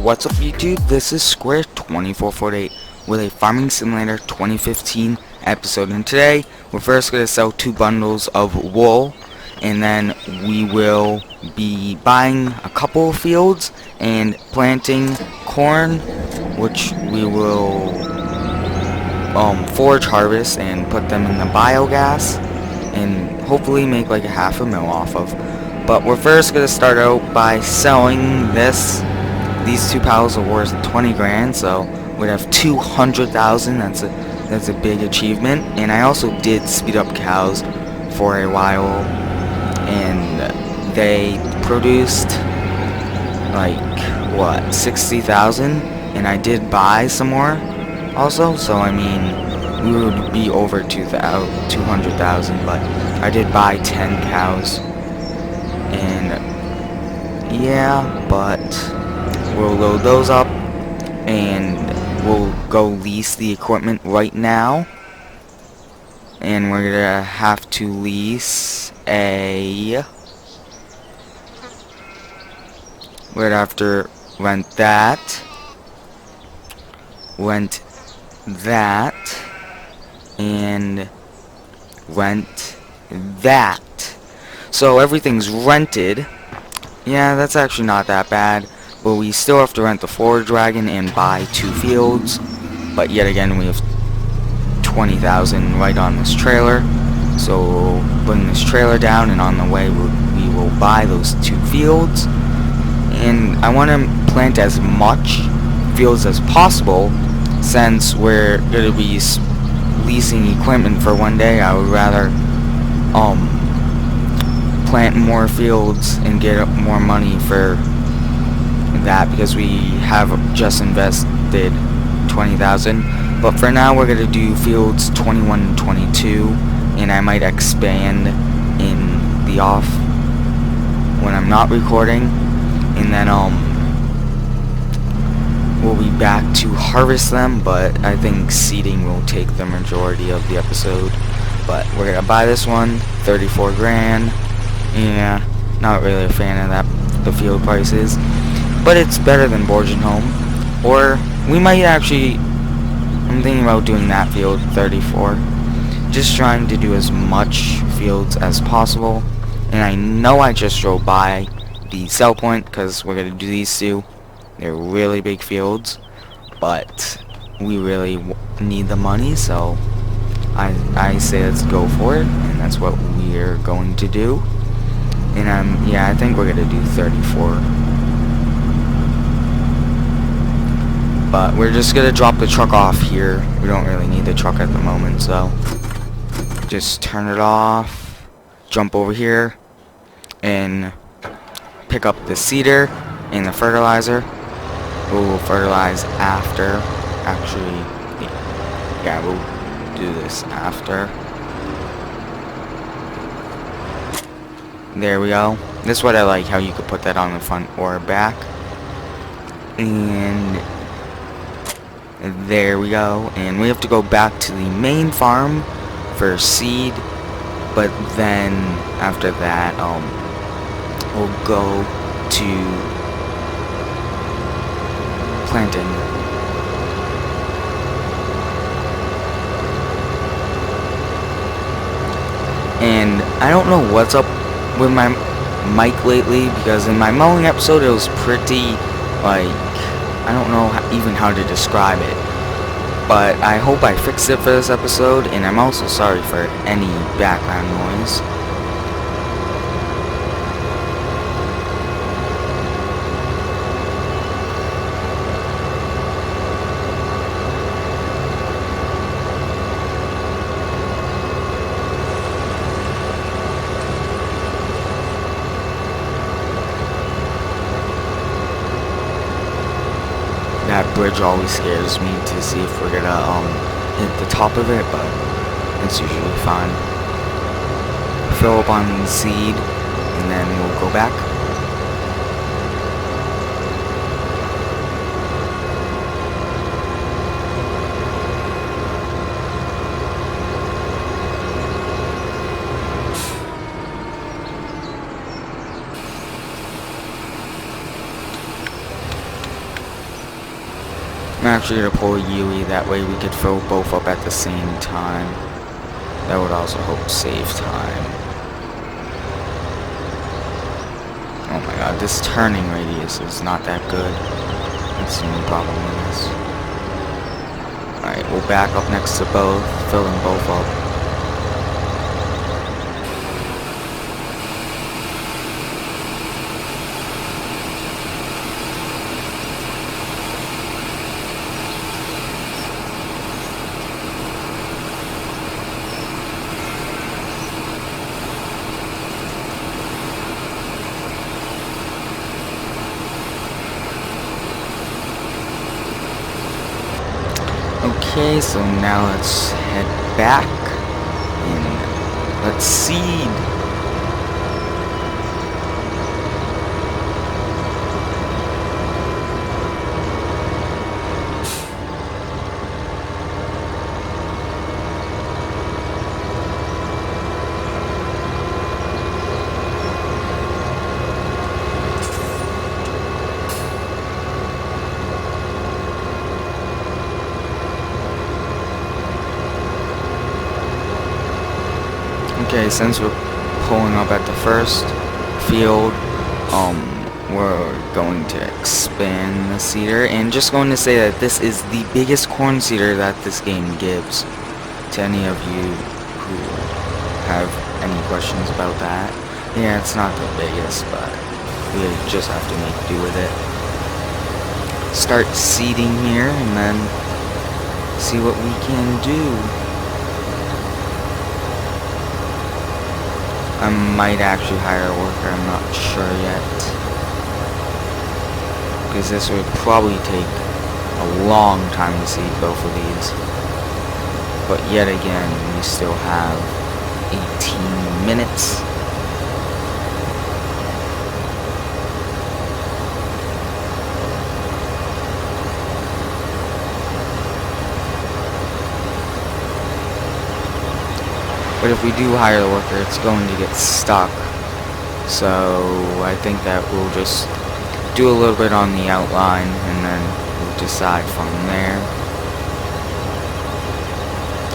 What's up YouTube? This is Square2448 with a Farming Simulator 2015 episode, and today we're first going to sell 2 bundles of wool, and then we will be buying a couple of fields and planting corn, which we will forage harvest and put them in the biogas and hopefully make like a half a mil off of. But we're first going to start out by selling these 2 piles are worth 20 grand, so we'd have 200,000. That's a big achievement. And I also did speed up cows for a while, and they produced like what, 60,000, and I did buy some more also, so I mean we would be over 200,000, but I did buy 10 cows. And yeah, but we'll load those up and we'll go lease the equipment right now. And we're gonna have to lease we're gonna have to rent that, and rent that. So everything's rented. Yeah, that's actually not that bad. But we still have to rent the forage wagon and buy 2 fields. But yet again, we have 20,000 right on this trailer. So we'll bring this trailer down, and on the way we will buy those 2 fields. And I want to plant as much fields as possible, since we're going to be leasing equipment for one day. I would rather plant more fields and get more money for that, because we have just invested 20,000. But for now we're going to do fields 21 and 22, and I might expand in the off when I'm not recording, and then we'll be back to harvest them. But I think seeding will take the majority of the episode. But we're gonna buy this one, 34 grand. Yeah, not really a fan of that, the field prices, but it's better than Borgen Home. Or we might actually, I'm thinking about doing that field, 34. Just trying to do as much fields as possible. And I know I just drove by the sell point, because we're going to do these 2. They're really big fields, but we really need the money, so I say let's go for it, and that's what we're going to do. And yeah, I think we're going to do 34. But we're just going to drop the truck off here. We don't really need the truck at the moment, so just turn it off, jump over here, and pick up the seeder and the fertilizer. We'll fertilize after. Actually, yeah, we'll do this after. There we go. This is what I like, how you could put that on the front or back. And there we go. And we have to go back to the main farm for seed, but then after that we'll go to planting. And I don't know what's up with my mic lately, because in my mowing episode it was pretty, like, I don't know even how to describe it. But I hope I fixed it for this episode, and I'm also sorry for any background noise. That bridge always scares me, to see if we're gonna hit the top of it, but it's usually fine. Fill up on seed, and then we'll go back. I'm actually gonna pull Yui, that way we could fill both up at the same time. That would also help save time. Oh my god, this turning radius is not that good. That's the only problem with this. Alright, we'll back up next to both, fill them both up. Okay, so now let's head back and let's seed. Okay, since we're pulling up at the first field, we're going to expand the seeder, and just going to say that this is the biggest corn seeder that this game gives. To any of you who have any questions about that, yeah, it's not the biggest, but we just have to make do with it. Start seeding here, and then see what we can do. I might actually hire a worker, I'm not sure yet. Because this would probably take a long time to seed both of these. But yet again, we still have 18 minutes. But if we do hire the worker, it's going to get stuck. So I think that we'll just do a little bit on the outline and then we'll decide from there.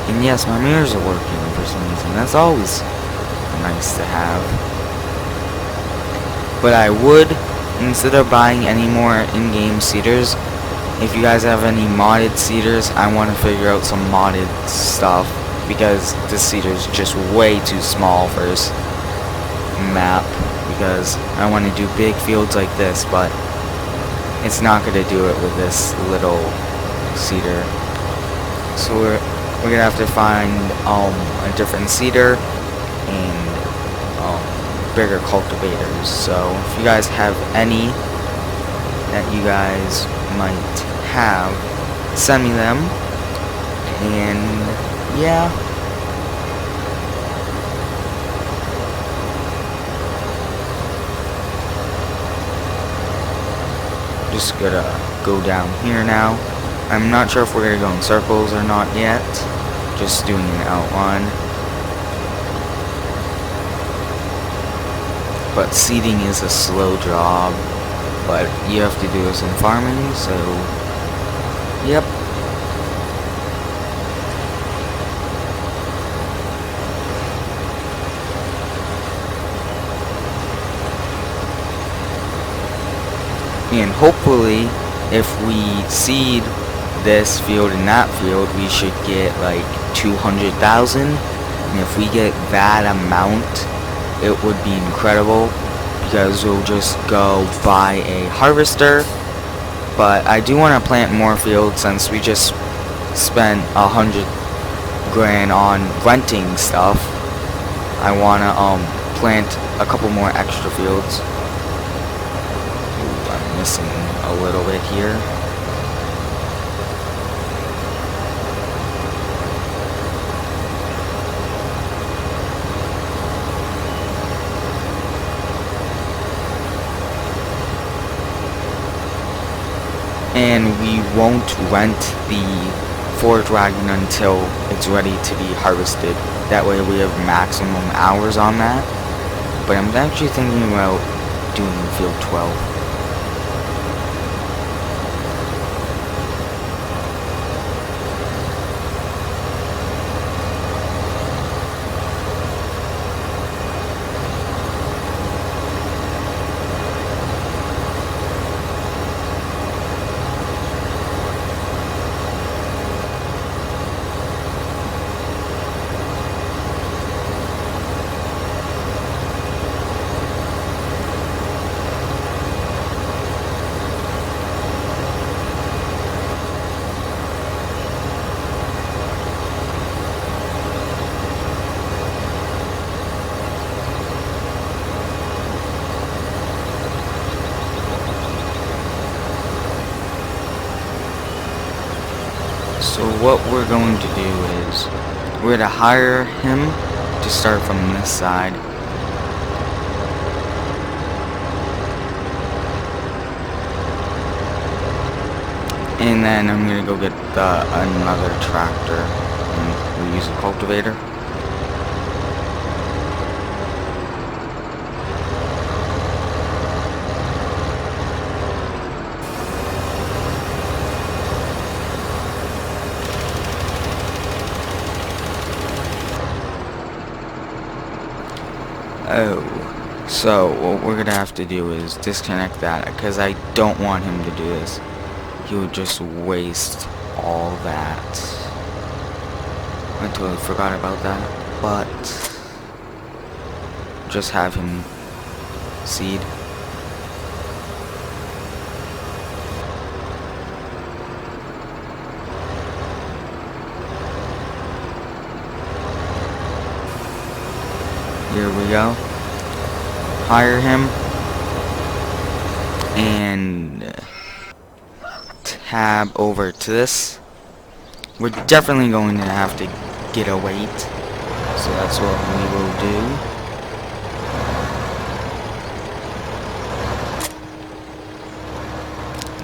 And yes, my mirrors are working for some reason. That's always nice to have. But I would, instead of buying any more in-game seeders, if you guys have any modded seeders, I want to figure out some modded stuff. Because this seeder is just way too small for this map, because I want to do big fields like this, but it's not going to do it with this little seeder. So we're gonna have to find a different seeder and bigger cultivators. So if you guys have any that you guys might have, send me them. And yeah. Just gonna go down here now. I'm not sure if we're gonna go in circles or not yet. Just doing an outline. But seeding is a slow job. But you have to do some farming, so yep. And hopefully, if we seed this field and that field, we should get like 200,000. And if we get that amount, it would be incredible, because we'll just go buy a harvester. But I do want to plant more fields, since we just spent 100 grand on renting stuff. I want to plant a couple more extra fields. Missing a little bit here. And we won't rent the Ford Dragon until it's ready to be harvested. That way we have maximum hours on that. But I'm actually thinking about doing field 12. So what we're going to do is we're to hire him to start from this side. And then I'm gonna go get another tractor, and we'll use a cultivator. Oh, so what we're gonna have to do is disconnect that, because I don't want him to do this. He would just waste all that. I totally forgot about that, but just have him seed. Here we go. Hire him. And tab over to this. We're definitely going to have to get a weight. So that's what we will do.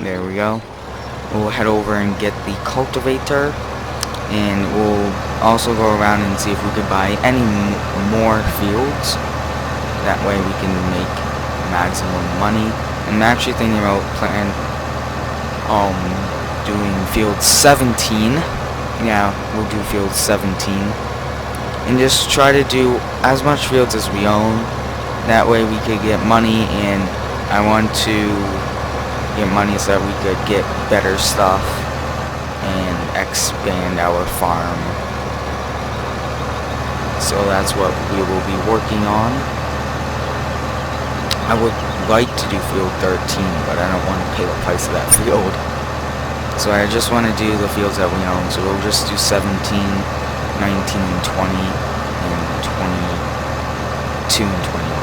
There we go. We'll head over and get the cultivator. And we'll also go around and see if we could buy any more fields. That way we can make maximum money. I'm actually thinking about doing field 17. Yeah, we'll do field 17. And just try to do as much fields as we own. That way we could get money, and I want to get money so that we could get better stuff and expand our farm. So that's what we will be working on. I would like to do field 13, but I don't want to pay the price of that field. So I just want to do the fields that we own. So we'll just do 17, 19, and 20, and 22 and 21.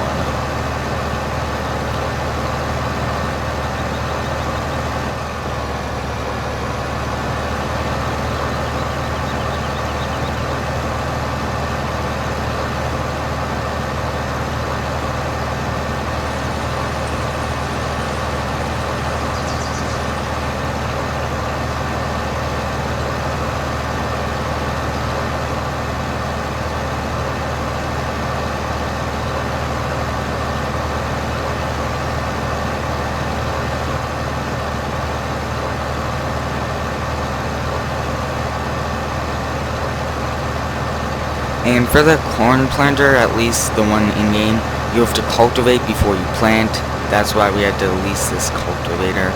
And for the corn planter, at least the one in-game, you have to cultivate before you plant. That's why we had to lease this cultivator.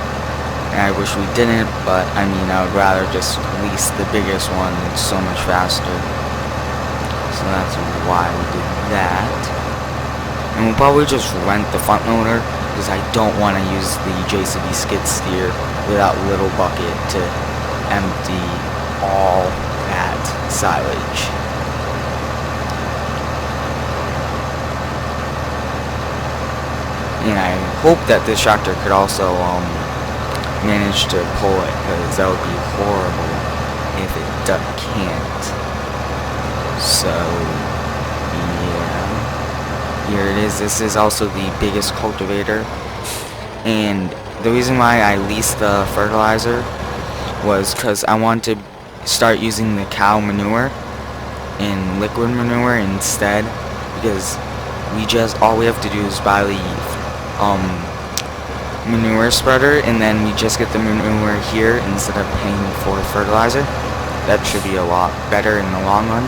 And I wish we didn't, but I mean, I would rather just lease the biggest one. It's so much faster. So that's why we did that. And we'll probably just rent the front loader, because I don't want to use the JCB skid steer without Little Bucket to empty all that silage. And I hope that this tractor could also manage to pull it, because that would be horrible if it can't. So yeah, here it is. This is also the biggest cultivator, and the reason why I leased the fertilizer was because I want to start using the cow manure and liquid manure instead, because all we have to do is buy the manure spreader, and then we just get the manure here instead of paying for fertilizer. That should be a lot better in the long run.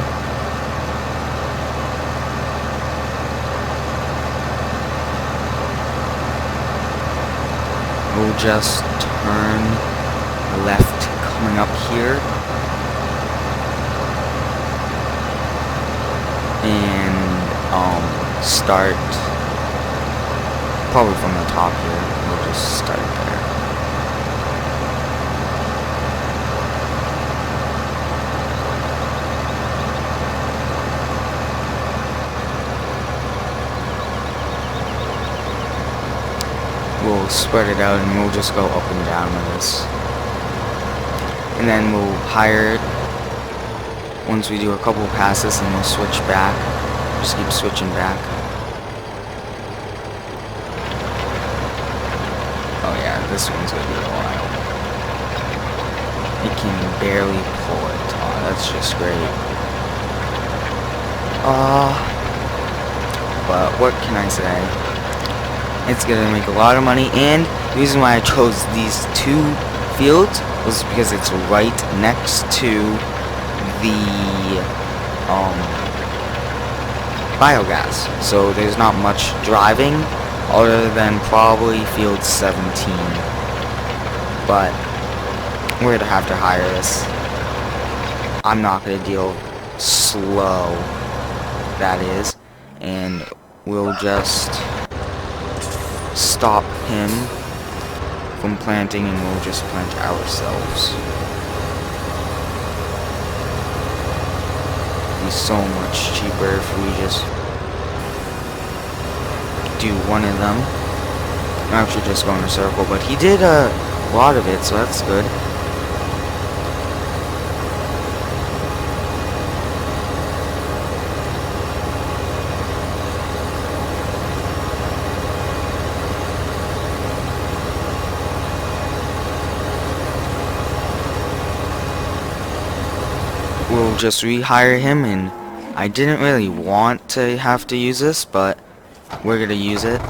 We'll just turn left coming up here, and start probably from the top here. We'll just start there. We'll spread it out, and we'll just go up and down with this. and then we'll hire it once we do a couple passes, and we'll switch back. Just keep switching back. Oh yeah, this one's gonna be a while. It can barely pull it. Oh, that's just great. But what can I say? It's gonna make a lot of money, and the reason why I chose these two fields was because it's right next to the biogas. So there's not much driving other than probably field 17. But we're gonna have to hire this. I'm not gonna deal slow, that is, and we'll just stop him from planting, and we'll just plant ourselves. It'd be so much cheaper if we just do one of them. I'm actually just going in a circle, but he did a lot of it, so that's good. We'll just rehire him, and I didn't really want to have to use this, but we're gonna use it.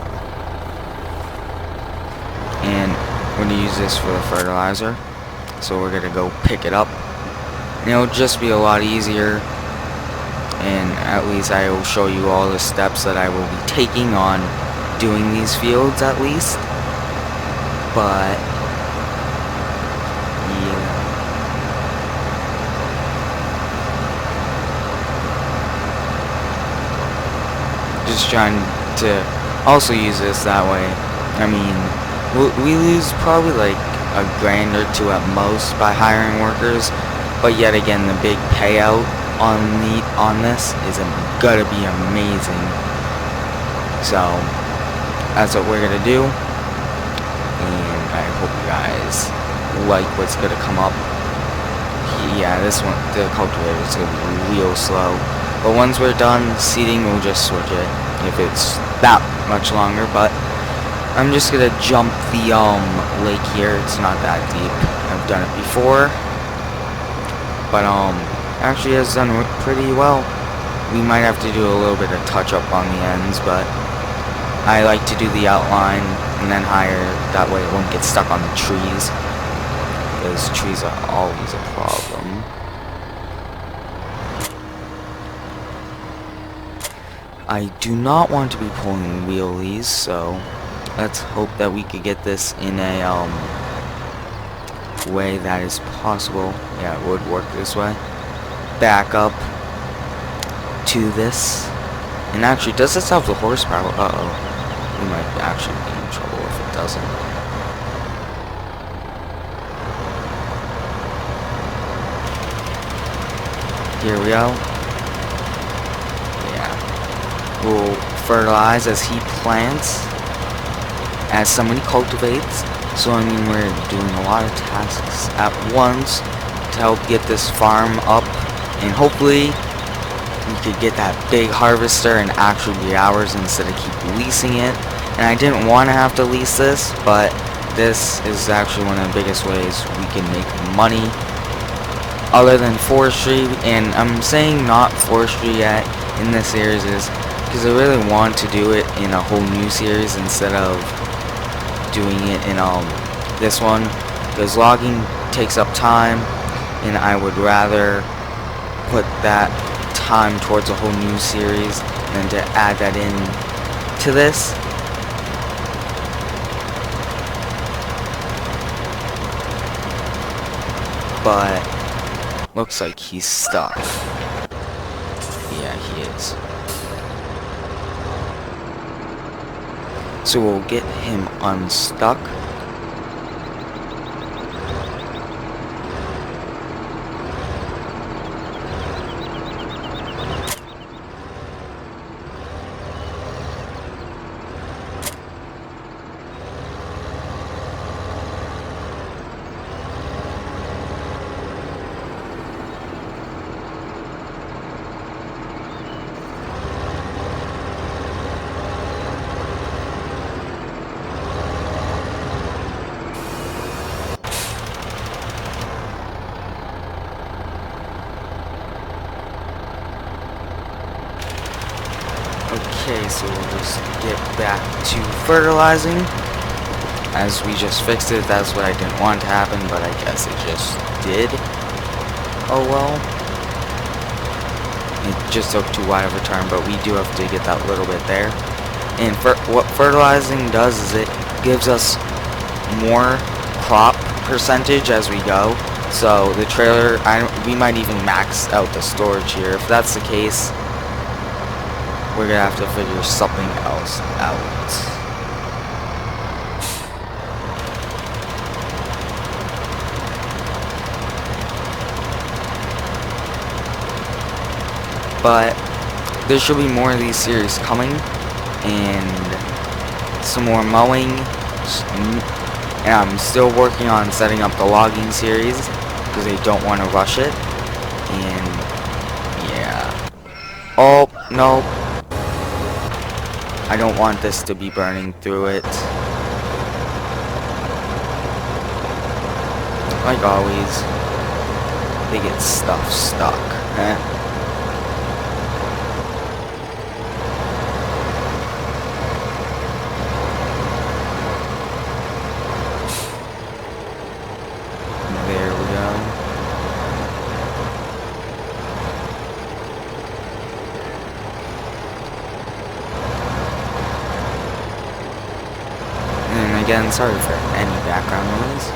And we're gonna use this for the fertilizer. So we're gonna go pick it up. And it'll just be a lot easier. And at least I will show you all the steps that I will be taking on doing these fields at least. But yeah. Just trying to also use this that way. I mean, we lose probably like $1,000 or $2 at most by hiring workers, but yet again, the big payout on this is gonna be amazing. So that's what we're gonna do, and I hope you guys like what's gonna come up. Yeah, this one, the cultivator is gonna be real slow. But once we're done seeding, we'll just switch it if it's that much longer. But I'm just gonna jump the lake here. It's not that deep. I've done it before, but actually has done pretty well. We might have to do a little bit of touch up on the ends, but I like to do the outline and then hire. That way it won't get stuck on the trees, because trees are always a problem. I do not want to be pulling wheelies, so let's hope that we could get this in a way that is possible. Yeah, it would work this way. Back up to this. And actually, does this have the horsepower? Uh-oh. We might actually be in trouble if it doesn't. Here we go. Will fertilize as he plants, as somebody cultivates. So I mean, we're doing a lot of tasks at once to help get this farm up, and hopefully we could get that big harvester and actually be ours instead of keep leasing it. And I didn't want to have to lease this, but this is actually one of the biggest ways we can make money other than forestry. And I'm saying not forestry yet in this series is because I really want to do it in a whole new series instead of doing it in this one, because logging takes up time, and I would rather put that time towards a whole new series than to add that in to this. But looks like he's stuck. Yeah, he is. So we'll get him unstuck. Okay, so we'll just get back to fertilizing. As we just fixed it, that's what I didn't want to happen, but I guess it just did. Oh well. It just took too wide of a turn, but we do have to get that little bit there. And what fertilizing does is it gives us more crop percentage as we go. So the trailer, we might even max out the storage here. If that's the case, we're gonna have to figure something else out. But there should be more of these series coming, and some more mowing, and I'm still working on setting up the logging series because they don't want to rush it. And yeah, oh no, I don't want this to be burning through it. Like always, they get stuff stuck. There we go. And again, sorry for any background noise.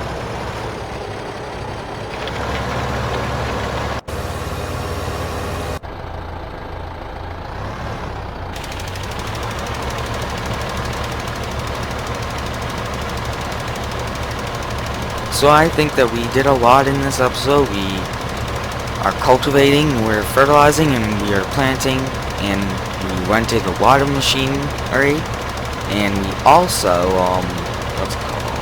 So I think that we did a lot in this episode. We are cultivating, we're fertilizing, and we are planting, and we rented a lot of machinery, and we also, what's it called?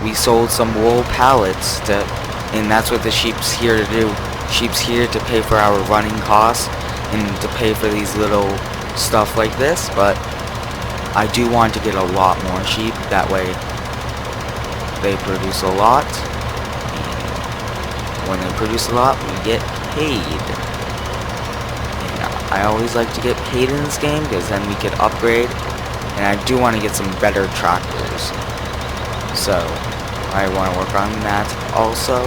We sold some wool pallets and that's what the sheep's here to do. Sheep's here to pay for our running costs and to pay for these little stuff like this, but I do want to get a lot more sheep, that way they produce a lot. When they produce a lot, we get paid. And I always like to get paid in this game because then we can upgrade, and I do want to get some better tractors. So I want to work on that also.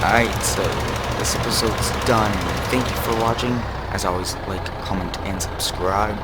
Alright, so this episode's done. Thank you for watching. As always, like, comment, and subscribe.